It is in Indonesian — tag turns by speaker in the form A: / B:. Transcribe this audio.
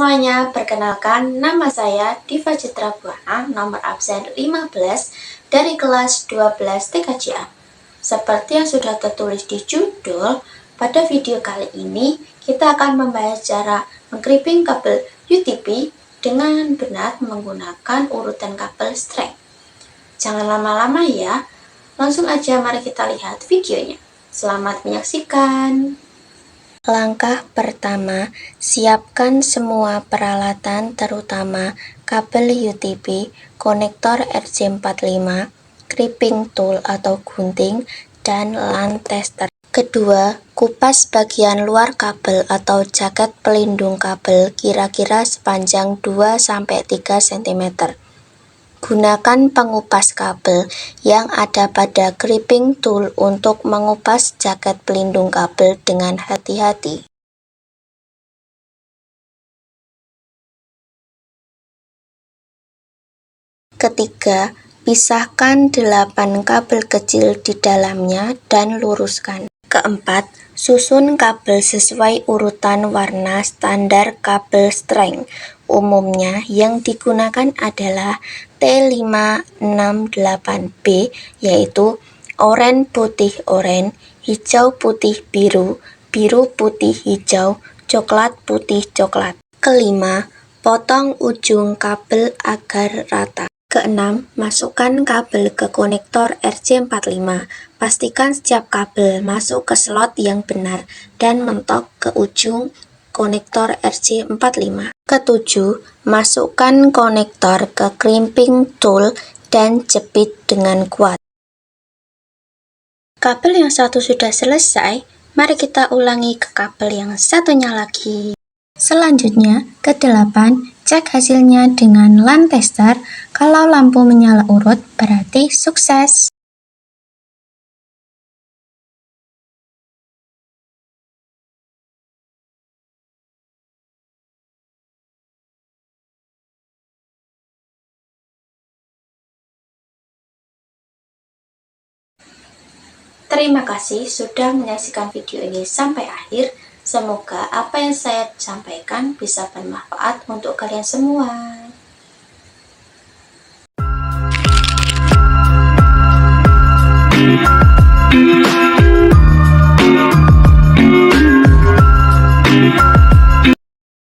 A: semuanya, perkenalkan nama saya Diva Citra Buana, nomor absen 15 dari kelas 12 TKJA. Seperti yang sudah tertulis di judul, pada video kali ini kita akan membahas cara mengclipping kabel UTP dengan benar menggunakan urutan kabel strength. Jangan lama-lama ya, langsung aja mari kita lihat videonya. Selamat menyaksikan. Langkah pertama, siapkan semua peralatan terutama kabel UTP, konektor RJ45, clipping tool atau gunting, dan LAN tester. Kedua, kupas bagian luar kabel atau jaket pelindung kabel kira-kira sepanjang 2-3 cm. Gunakan pengupas kabel yang ada pada clipping tool untuk mengupas jaket pelindung kabel dengan hati-hati. Ketiga, pisahkan 8 kabel kecil di dalamnya dan luruskan. Keempat, susun kabel sesuai urutan warna standar kabel strength. Umumnya yang digunakan adalah T568B, yaitu oranye putih oranye, hijau putih biru, biru putih hijau, coklat putih coklat. Kelima, potong ujung kabel agar rata. Keenam, masukkan kabel ke konektor RJ45. Pastikan setiap kabel masuk ke slot yang benar dan mentok ke ujung konektor RJ45. Ketujuh, masukkan konektor ke clipping tool dan jepit dengan kuat. Kabel yang satu sudah selesai, mari kita ulangi ke kabel yang satunya lagi. Selanjutnya, ke-8, cek hasilnya dengan LAN tester. Kalau lampu menyala urut, berarti sukses. Terima kasih sudah menyaksikan video ini sampai akhir. Semoga apa yang saya sampaikan bisa bermanfaat untuk kalian semua.